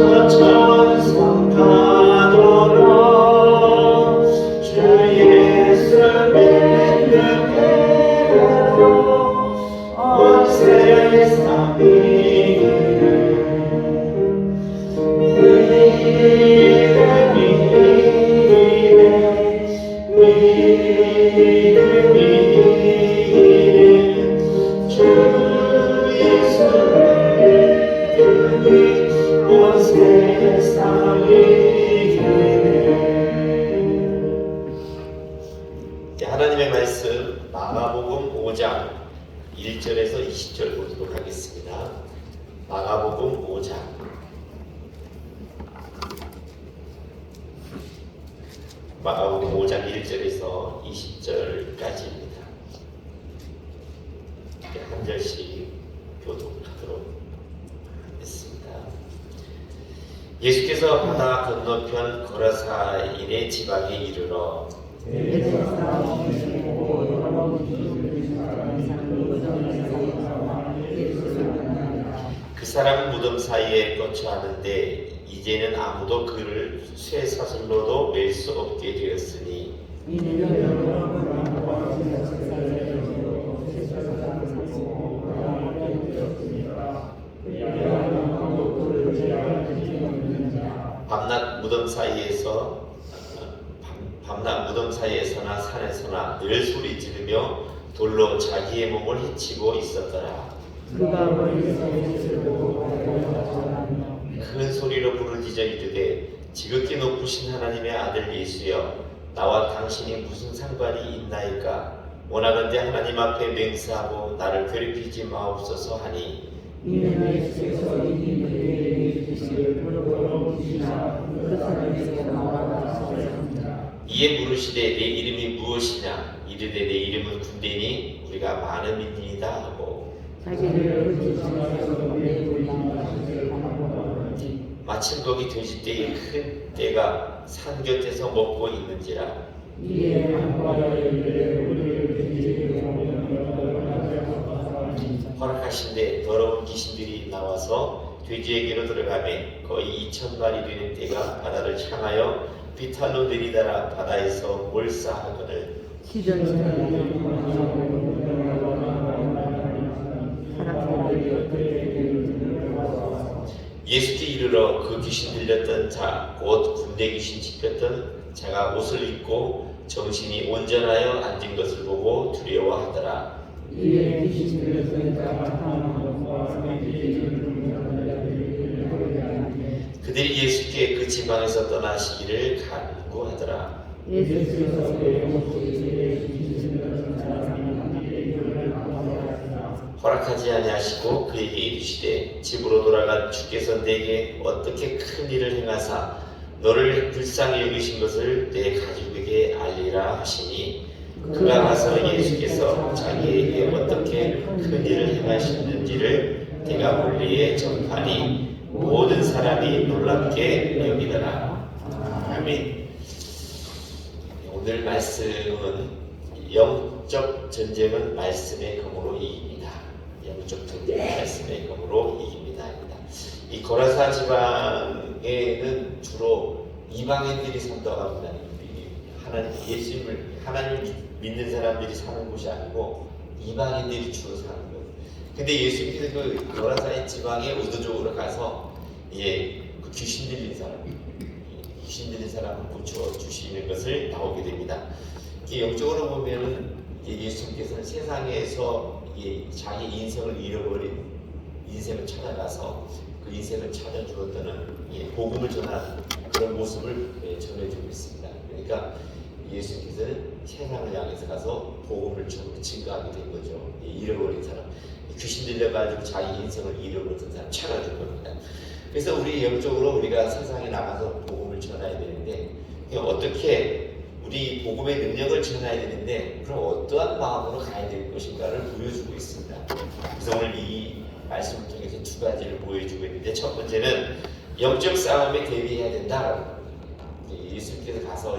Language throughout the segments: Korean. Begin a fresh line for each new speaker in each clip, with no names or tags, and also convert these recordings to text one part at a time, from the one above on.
저 천성 가도록 주 예수 믿는 온 세상 하나님의 말씀 마가복음 5장 1절에서 20절 보도록 하겠습니다. 마가복음 5장 마가복음 5장 1절에서 20절까지입니다. 한 절씩 교독하도록 하겠습니다. 예수께서 바다 건너편 거라사인의 지방에 이르러 그 사람은 무덤 사이에 거처하는데 이제는 아무도 그를 쇠사슬로도 맬 수 없게 되었으니 밤낮 무덤 사이에서나 산에서나 늘 소리 지르며 돌로 자기의 몸을 해치고 있었더라. 큰 소리로 부르짖어 이르되 지극히 높으신 하나님의 아들 예수여, 나와 당신이 무슨 상관이 있나이까? 원하건대 하나님 앞에 맹세하고 나를 괴롭히지 마옵소서 하니 이에 물으시되 내 이름이 무엇이냐? 이르되 내 이름은 군대니 우리가 많은 민이다 하고 마침 거기 돼지떼의 큰 떼가 산 곁에서 먹고 있는지라. 허락하신데 더러운 귀신들이 나와서 돼지에게로 들어가매 거의 2,000마리 되는 떼가 바다를 향하여 비탈로 내리다라 바다에서 몰사하거늘 예수께 이르러 그 귀신 들렸던 자 곧 군대 귀신 짚혔던 자가 옷을 입고 정신이 온전하여 앉은 것을 보고 두려워하더라. 그들이 예수께 그 지방에서 떠나시기를 간구하더라. 허락하지 아니하시고 그에게 이르시되 집으로 돌아간 주께서 내게 어떻게 큰 일을 행하사 너를 불쌍히 여기신 것을 내 가족에게 알리라 하시니 그가 가서 예수께서 자기에게 어떻게 큰 일을 행하셨는지를 내가 멀리에 전파니 모든 사람이 놀랍게 여기더라. 아멘. 오늘 말씀은 영적 전쟁은 말씀의 검으로 이깁니다. 영적 전쟁은 말씀의 검으로 이깁니다. 이 거라사 지방에는 주로 이방인들이 산다고 합니다. 하나님을 믿는 사람들이 사는 곳이 아니고 이방인들이 주로 사는 곳. 근데 예수님께서 그 거라사의 지방에 의도적으로 가서 그 귀신 들린 사람을 고쳐 주시는 것을 나오게 됩니다. 영적으로 보면은 예수님께서는 세상에서 자기 인생을 잃어버린 인생을 찾아가서 그 인생을 찾아주었다는 복음을 전하는 그런 모습을 전해주고 있습니다. 그러니까 예수님께서는 세상을 향해서 가서 복음을 증거하게 된 거죠. 잃어버린 사람, 귀신 들려가지고 자기 인생을 잃어버린 사람 찾아준 겁니다. 그래서 우리 영적으로 우리가 세상에 나가서 복음을 전해야 되는데 어떻게 우리 복음의 능력을 전해야 되는데 그럼 어떠한 마음으로 가야 될 것인가를 보여주고 있습니다. 그래서 오늘 이 말씀을 통해서 두 가지를 보여주고 있는데 첫 번째는 영적 싸움에 대비해야 된다. 예수님께서 가서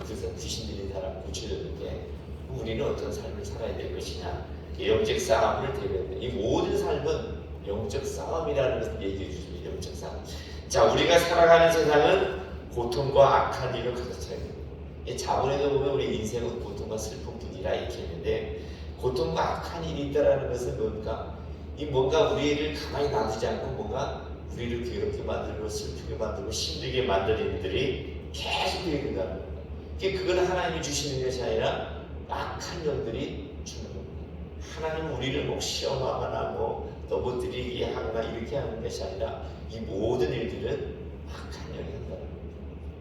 그래서 귀신 들린 사람 고쳐줬는데 우리는 어떤 삶을 살아야 될 것이냐. 영적 싸움을 대비해야 된다. 이 모든 삶은 영적 싸움이라는 것을 얘기해 주십니다. 영적 싸움. 자, 우리가 살아가는 세상은 고통과 악한 일로 가득 차 있는. 자본에도 보면 우리 인생은 고통과 슬픔뿐이라 이렇게 했는데, 고통과 악한 일이 있다라는 것은 뭡니까? 이 뭔가 우리를 가만히 놔두지 않고 뭔가 우리를 괴롭게 만들고 슬프게 만들고 힘들게 만드는 일들이 계속 되게 된다는 겁니다. 그건 하나님이 주시는 것이 아니라 악한 영들이 주는 겁니다. 하나님은 우리를 뭐 시험하거나 뭐 넘어뜨리게 하거나 이렇게 하는 것이 아니라 이 모든 일들은 악한 영이 한다는 겁니다.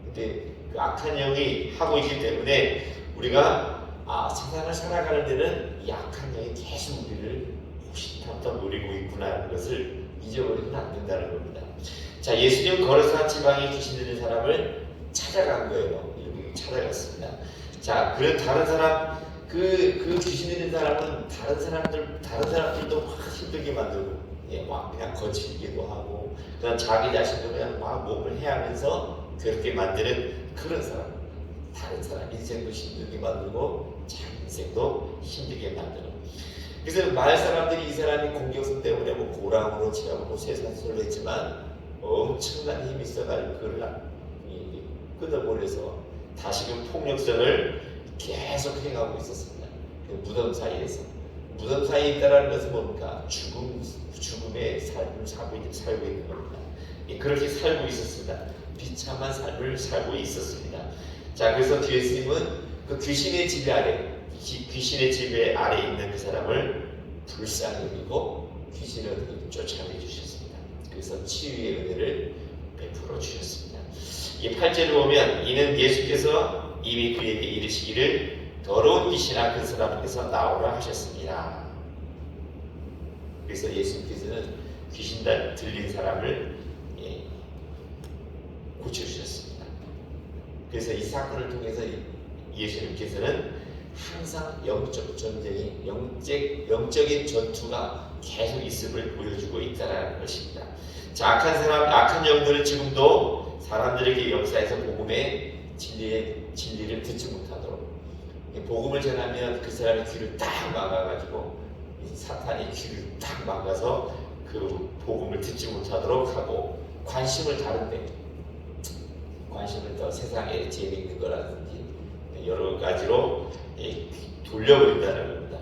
근데 그 악한 영이 하고 있기 때문에 우리가 세상을 살아가는 데는 이 악한 영이 계속 우리를 호시탐탐 노리고 있구나라는 것을 잊어버리면 안 된다는 겁니다. 자, 예수님은 거르사 지방에 귀신 들린 사람을 찾아간 거예요. 이렇게 찾아갔습니다. 자, 그런 다른 사람, 그 귀신 들린 사람은 다른 사람들도 막 힘들게 만들고, 막 그냥 거칠기도 하고, 그냥 자기 자신도 그냥 막 몸을 해하면서 그렇게 만드는 그런 사람. 다른 사람 인생도 힘들게 만들고, 자기 인생도 힘들게 만드는. 그래서 마을 사람들이 이 사람이 공격성 때문에 뭐 고랑으로 치라고 쇠사슬로 했지만 엄청난 힘이 있어가지고 그를 끊어버려서 다시금 폭력성을 계속 행하고 있었습니다. 그 무덤 사이에서. 무덤 사이에 있다는 것은 뭡니까? 죽음의 삶을 살고 있는 겁니다. 그렇게 살고 있었습니다. 비참한 삶을 살고 있었습니다. 자, 그래서 예수님은 그 귀신의 지배 아래 있는 그 사람을 불쌍히 여기고 귀신을 쫓아내 주셨습니다. 그래서 치유의 은혜를 베풀어 주셨습니다. 이 8절을 보면 이는 예수께서 이미 그에게 이르시기를 더러운 귀신아 그 사람에게서 나오라 하셨습니다. 그래서 예수님께서는 귀신 들린 사람을 고쳐주셨습니다. 그래서 이 사건을 통해서 예수님께서는 항상 영적 전쟁이 영적인 전투가 계속 있음을 보여주고 있다는 것입니다. 자, 악한 영들은 지금도 사람들에게 역사에서 복음의 진리를 듣지 못하도록 복음을 전하면 그 사람의 귀를 딱 막아가지고 사탄이 귀를 딱 막아서 그 복음을 듣지 못하도록 하고 관심을 더 세상에 재미있는 거라든지 여러 가지로 돌려버린다는 겁니다.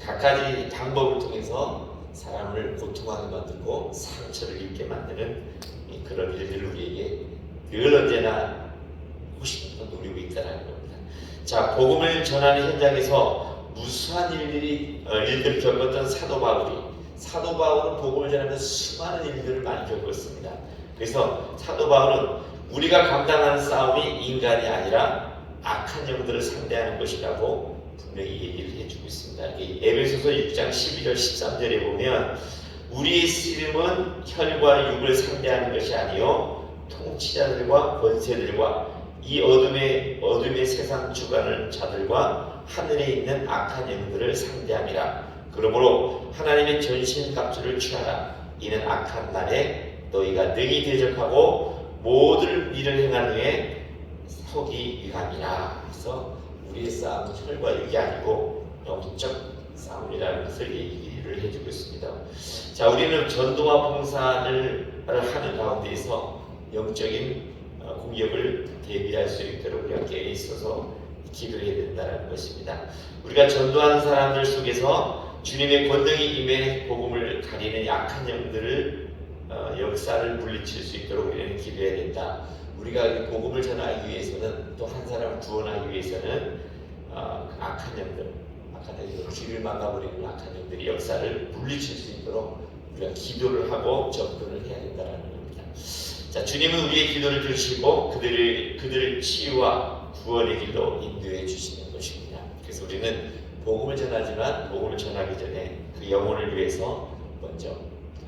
각가지 방법을 통해서 사람을 고통하게 만들고 상처를 입게 만드는 그런 일들을 우리에게 늘 언제나 호시탐탐 노리고 있다는 겁니다. 자, 복음을 전하는 현장에서 무수한 일들을 겪었던 사도 바울은 복음을 전하면서 수많은 일들을 많이 겪었습니다. 그래서 사도 바울은 우리가 감당하는 싸움이 인간이 아니라 악한 영들을 상대하는 것이라고 분명히 얘기를 해주고 있습니다. 에베소서 6장 12절 13절에 보면 우리의 씨름은 혈과 육을 상대하는 것이 아니요 통치자들과 권세들과 이 어둠의 세상 주관을 자들과 하늘에 있는 악한 영들을 상대함이라. 그러므로 하나님의 전신갑주를 취하라. 이는 악한 날에 너희가 능히 대적하고 모든 일을 행한 후에 서기 위함이라. 그래서 우리의 싸움은 혈과 육이 아니고 영적 싸움이라는 것을 얘기를 해주고 있습니다. 자, 우리는 전도와 봉사를 하는 가운데에서 영적인 공격을 대비할 수 있도록 우리가 깨어 있어서 기도해야 된다는 것입니다. 우리가 전도하는 사람들 속에서 주님의 권능이 임해 복음을 가리는 약한 영들을 역사를 물리칠 수 있도록 우리는 기도해야 된다. 우리가 복음을 전하기 위해서는 또 한 사람을 구원하기 위해서는 악한 영들, 귀를 막아버리는 악한 영들이 역사를 물리칠 수 있도록 우리가 기도를 하고 접근을 해야 된다는 겁니다. 자, 주님은 우리의 기도를 들으시고 그들을 치유와 구원의 길로 인도해 주시는 것입니다. 그래서 우리는 복음을 전하지만 복음을 전하기 전에 그 영혼을 위해서 먼저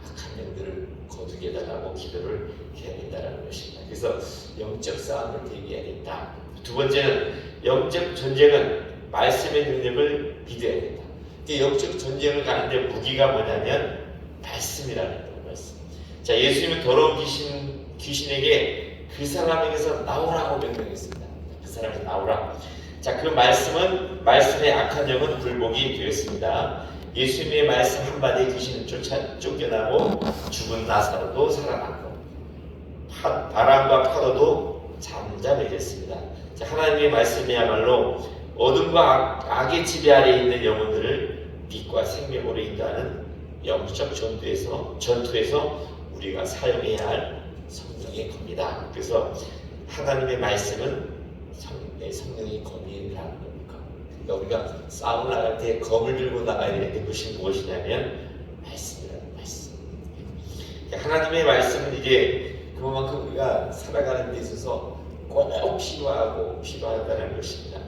악한 영들을 거두게 해달라고 기도를 해야 된다는 것입니다. 그래서 영적 싸움을 대비해야 된다. 두 번째는 영적 전쟁은 말씀의 능력을 믿어야 된다. 영적 전쟁을 가는데 무기가 뭐냐면 말씀이라는 말씀. 자, 예수님은 더러운 귀신에게 그 사람에게서 나오라고 명령했습니다. 그 사람에게서 나오라. 자, 그 말씀은 말씀의 악한 영은 굴복이 되었습니다. 예수님의 말씀 한마디에 귀신은 쫓겨나고 죽은 나사로도 살아났고 바람과 파도도 잠잠해졌습니다. 하나님의 말씀이야말로 어둠과 악의 지배 아래에 있는 영혼들을 빛과 생명으로 인도하는 영적 전투에서 우리가 사용해야 할 성령의 검이다. 그래서 하나님의 말씀은 성령의 검이라는 겁니다. 그러니까 우리가 싸움을 나갈 때 검을 들고 나가야 되는데 그것이 무엇이냐면 말씀이라는 말씀. 하나님의 말씀은 이제 그만큼 우리가 살아가는 데 있어서 꼭 필요하다는 것입니다.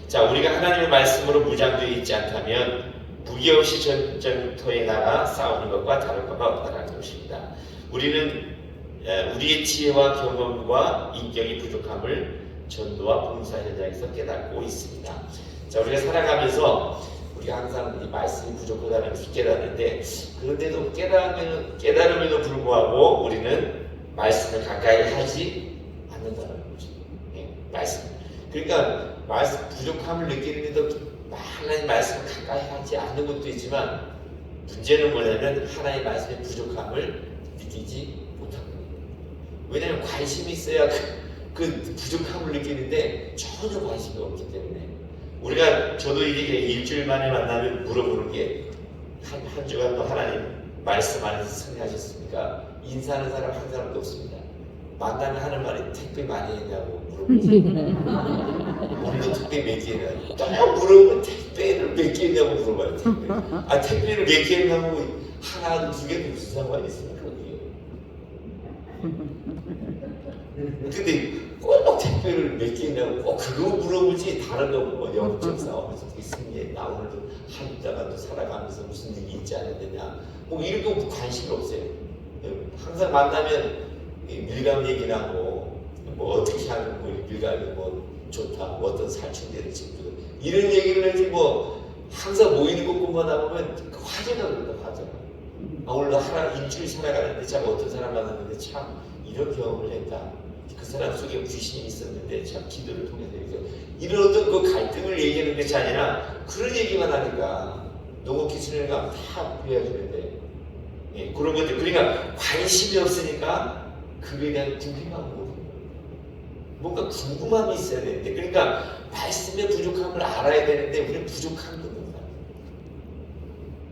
자, 우리가 하나님의 말씀으로 무장되어 있지 않다면 무기 없이 전쟁터에 나가 싸우는 것과 다를 바가 없다는 것입니다. 우리는 우리의 지혜와 경험과 인격이 부족함을 전도와 봉사 현장에서 깨닫고 있습니다. 자, 우리가 살아가면서 우리가 항상 이 말씀이 부족하다는 것을 깨닫는데, 그런데도 깨달음에도 불구하고 우리는 말씀을 가까이 하지 않는다는 거죠. 말씀. 그러니까 말씀 부족함을 느끼는데도 하나님 말씀을 가까이 하지 않는 것도 있지만, 문제는 뭐냐면 하나님 말씀의 부족함을 느끼지 못하는 거예요. 왜냐하면 관심이 있어야 그 부족함을 느끼는데 전혀 관심이 없기 때문에 저도 이제 일주일 만에 만나면 물어보는 게 한 주간도 하나님 말씀 안에서 승리하셨습니까? 인사하는 사람 한 사람도 없습니다. 만나면 하는 말이 택배 많이 했냐고 물어보죠. 오늘도 택배 몇 개 했냐고. 또 물어보면 택배를 몇 개 했냐고 물어봐요. 택배를 몇 개 했냐고 하나, 두 개도 무슨 상관이 있습니까? 근데 꼭 택배를 몇 개 했냐고 꼭 그거 물어보지, 다른 거 뭐 영적 싸움에서 어떻게 승리해, 나 오늘도 한 주간도 살아가면서 무슨 일이 있지 않았느냐, 뭐 이런 거 관심이 없어요. 항상 만나면 밀감 얘기나 뭐 어떻게 하면 밀감이 좋다, 뭐 어떤 살충제를 짓고 이런 얘기를 하지, 항상 모이는 곳만 하면 화제가 그런다, 화제가. 오늘도 일주일 살아가는데 참 어떤 사람 만났는데 참 이런 경험을 했다. 그 사람 속에 귀신이 있었는데 참 기도를 통해서 이런 어떤 그 갈등을 얘기하는 것이 아니라 그런 얘기만 하니까 노곡히 수련회 가면 다 보여주는데, 그런 것들. 그러니까 관심이 없으니까 그에 대한 궁금함이 없는 거예요. 뭔가 궁금함이 있어야 되는데, 그러니까 말씀의 부족함을 알아야 되는데 우리는 부족함이 없는 거예요.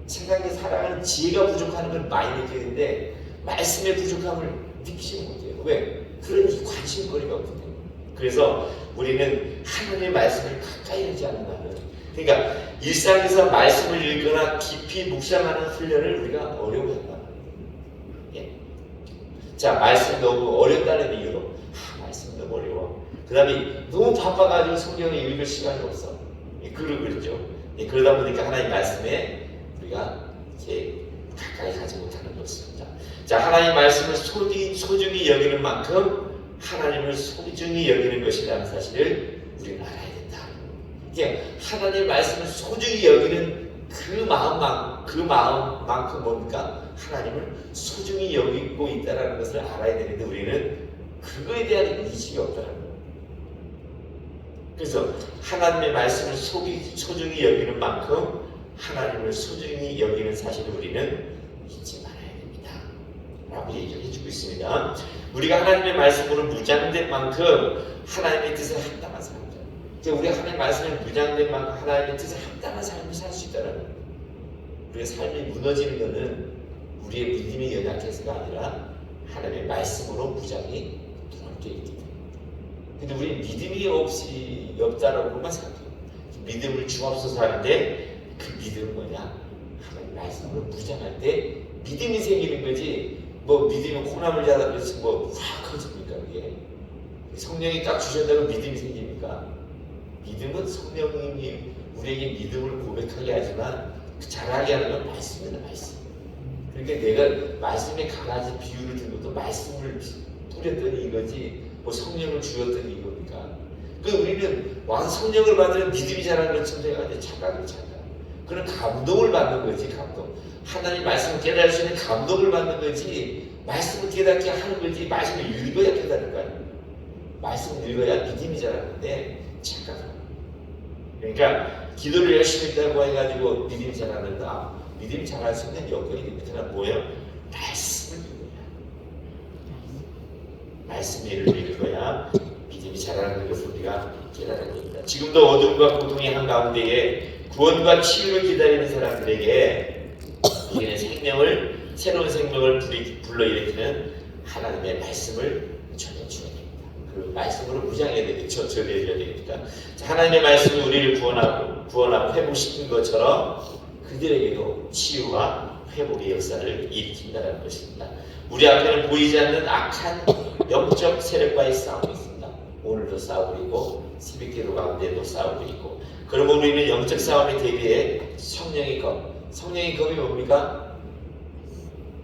세상에 살아가는 지혜가 부족한 건 많이 느끼는데 말씀의 부족함을 느끼지 못해요. 왜? 그런 관심거리가 없기 때문에. 그래서 우리는 하나님의 말씀을 가까이 하지 않는다면, 그러니까 일상에서 말씀을 읽거나 깊이 묵상하는 훈련을 우리가 어려워한다. 자, 말씀 너무 어렵다는 이유로 말씀 너무 어려워. 그 다음에 너무 바빠가지고 성경을 읽을 시간이 없어. 그러죠. 그러다 보니까 하나님 말씀에 우리가 이제 가까이 가지 못하는 것입니다. 자, 하나님 말씀을 소중히 여기는 만큼 하나님을 소중히 여기는 것이라는 사실을 우리는 알아야 된다. 이게 하나님 말씀을 소중히 여기는 그 마음만큼 뭡니까? 하나님을 소중히 여기고 있다는 것을 알아야 되는데 우리는 그거에 대한 인식이 없다는 거예요. 그래서 하나님의 말씀을 소중히 여기는 만큼 하나님을 소중히 여기는 사실을 우리는 잊지 말아야 됩니다 라고 얘기를 해주고 있습니다. 우리가 하나님의 말씀으로 무장된 만큼 하나님의 뜻에 합당한 삶이죠. 우리가 하나님의 말씀에 무장된 만큼 하나님의 뜻에 합당한 삶을 살 수 있다는 거예요. 우리의 삶이 무너지는 것은 우리의 믿음이 연약해서가 아니라 하나님의 말씀으로 무장이 되어 있기 때문에. 근데 우리는 믿음이 없다라고만 생각해요. 믿음을 주옵소서 하는데 그 믿음은 뭐냐? 하나님 말씀으로 무장할 때 믿음이 생기는 거지. 믿음이 콩나물 자라면서 확 커집니까? 그게 성령이 딱 주셨다고 믿음이 생깁니까? 믿음은 성령님이 우리에게 믿음을 고백하게 하지만 잘하게 하는 건 말씀이다, 말씀. 그러니까 내가 말씀에 강아지 비유를 든 것도 말씀을 뿌렸더니 이거지, 성령을 주었더니 이겁니까? 우리는 성령을 받으면 믿음이 자라는 것처럼 생각하는데 착각이 착각. 그런 감동을 받는 거지, 감동. 하나님 말씀을 깨달을 수 있는 감동을 받는 거지, 말씀을 깨닫게 하는 거지. 말씀을 읽어야 깨달을 거 아니에요. 말씀을 읽어야 믿음이 자라는데 착각합니다. 그러니까 기도를 열심히 했다고 해가지고 믿음이 자라는다. 믿음이 자랄 수 있는 여건이 됩니다. 뭐예요? 말씀을 믿는 거야. 말씀을 읽는 거야. 믿음이 자라는 것을 우리가 깨달아야 됩니다. 지금도 어둠과 고통의 한가운데에 구원과 치유를 기다리는 사람들에게 우리는 생명을, 새로운 생명을 불러일으키는 하나님의 말씀을 전해줘야 됩니다. 그 말씀으로 무장해야 되겠죠. 전해줘야 되니까. 하나님의 말씀이 우리를 구원하고 회복시킨 것처럼 그들에게도 치유와 회복의 역사를 일으킨다는 것입니다. 우리 앞에는 보이지 않는 악한 영적 세력과의 싸움이 있습니다. 오늘도 싸우고 있고 새벽기도 가운데도 싸우고 있고, 그러면 우리는 영적 싸움에 대비해 성령의 검. 성령의 검이 뭡니까?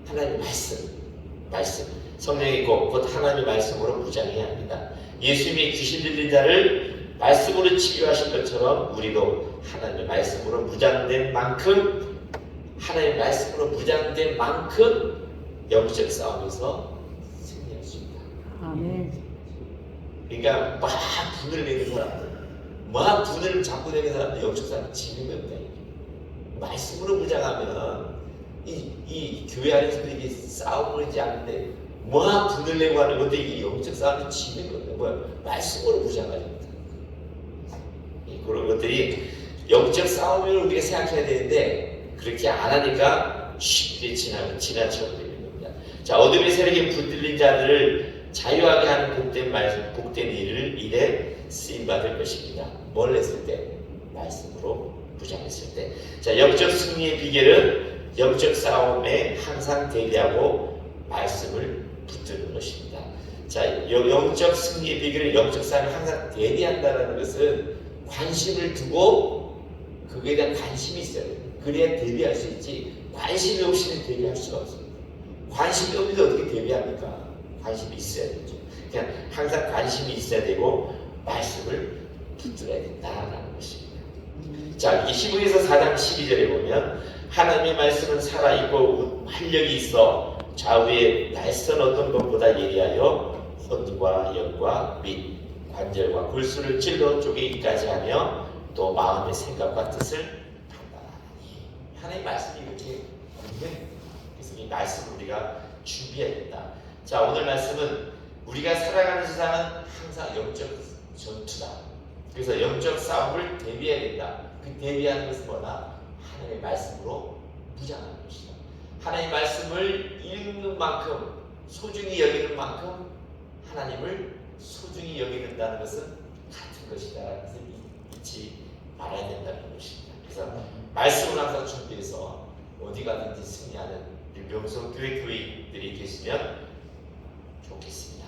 하나님의 말씀. 성령의 검, 곧 하나님의 말씀으로 무장해야 합니다. 예수님이 귀신 들린 자를 말씀으로 치유하신 것처럼 우리도 하나님의 말씀으로 무장된 만큼, 하나님의 말씀으로 무장된 만큼 영적 싸움에서 승리할 수 있다.
아멘.
그러니까 막 분을 내는 사람들, 막 분을 잡고 내는 사람들 영적 싸움 지는 겁니다. 말씀으로 무장하면 이 교회 안에서도 이게 싸움을 하지 않는데 막 분을 내고 하는 건데 이게 영적 싸움이 지는 겁니다. 뭐야? 말씀으로 무장해야 됩니다. 그런 것들이 영적 싸움을 우리가 생각해야 되는데 그렇게 안 하니까 쉽게 지나쳐버리는 겁니다. 자, 어둠의 세력에 붙들린 자들을 자유하게 하는 복된 일에 쓰임받을 것입니다. 뭘 했을 때? 말씀으로 무장했을 때. 자, 영적 승리의 비결은 영적 싸움에 항상 대비하고 말씀을 붙드는 것입니다. 자, 영적 승리의 비결은 영적 싸움에 항상 대비한다는 것은 관심을 두고 그거에 대한 관심이 있어야 돼요. 그래야 대비할 수 있지, 관심이 없이는 대비할 수가 없습니다. 관심이 없는데 어떻게 대비합니까? 관심이 있어야 되죠. 그냥 항상 관심이 있어야 되고 말씀을 붙들어야 된다는 것입니다. 자, 이 히브리서 4장 12절에 보면 하나님의 말씀은 살아있고 활력이 있어 좌우의 날선 어떤 것보다 예리하여 혼과 영과 및 관절과 골수를 찔러 쪼개기까지 하며 또 마음의 생각과 뜻을 판단하니. 하나님의 말씀이 이렇게 없네. 그래서 이 말씀을 우리가 준비해야 된다. 자, 오늘 말씀은 우리가 살아가는 세상은 항상 영적 전투다. 그래서 영적 싸움을 대비해야 된다. 그 대비하는 것은 뭐나? 하나님의 말씀으로 무장하는 것이다. 하나님의 말씀을 읽는 만큼, 소중히 여기는 만큼 하나님을 소중히 여기는다는 것은 같은 것이다. 그래서 잊지 말아야 된다는 것입니다. 그래서 말씀을 항상 준비해서 어디 가든지 승리하는 명성교회 교인들이 계시면 좋겠습니다.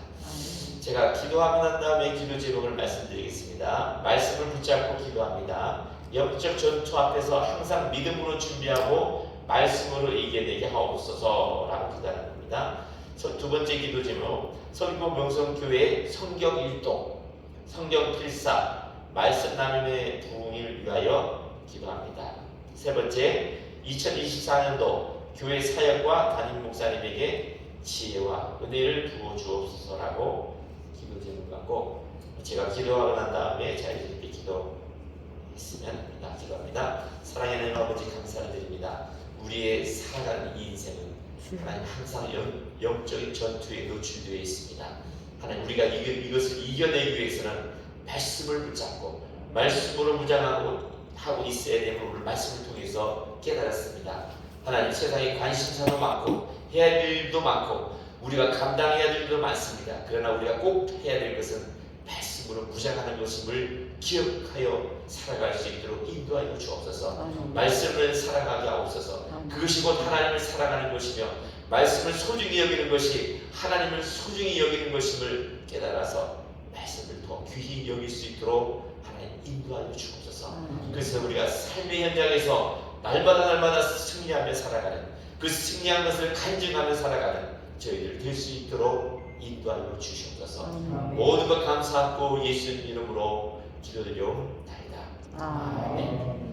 제가 기도하고 난 다음에 기도 제목을 말씀드리겠습니다. 말씀을 붙잡고 기도합니다. 영적 전투 앞에서 항상 믿음으로 준비하고 말씀으로 이겨내게 하옵소서라고 기도하는 겁니다. 두 번째 기도 제목, 서귀포 명성교회 성경 율동, 성경 필사, 말씀 나눔의 부흥을 위하여 기도합니다. 세 번째, 2024년도 교회 사역과 담임 목사님에게 지혜와 은혜를 부어 주옵소서라고 기도 제목 갖고 제가 기도하고 난 다음에 자유롭게 기도했으면 합니다. 기도합니다. 사랑하는 아버지 감사를 드립니다. 우리의 살아가는 이 인생은 하나님 항상 영적인 전투에 노출되어 있습니다. 하나님, 우리가 이것을 이겨내기 위해서는 말씀을 붙잡고 말씀으로 무장하고 있어야 되는 오늘 말씀을 통해서 깨달았습니다. 하나님, 세상에 관심사도 많고 해야 할 일도 많고 우리가 감당해야 할 일도 많습니다. 그러나 우리가 꼭 해야 될 것은 말씀으로 무장하는 것임을 기억하여 살아갈 수 있도록 인도하여 주옵소서. 말씀을 살아가게 하옵소서. 그것이 곧 하나님을 살아가는 것이며 말씀을 소중히 여기는 것이 하나님을 소중히 여기는 것임을 깨달아서 말씀을 더 귀히 여길 수 있도록 하나님 인도하여 주옵소서. 그래서 우리가 삶의 현장에서 날마다 승리하며 살아가는, 그 승리한 것을 간증하며 살아가는 저희들 될 수 있도록 인도하여 주시옵소서. 모든 것 감사하고 예수님 이름으로 기도드리옵나이다. 아멘.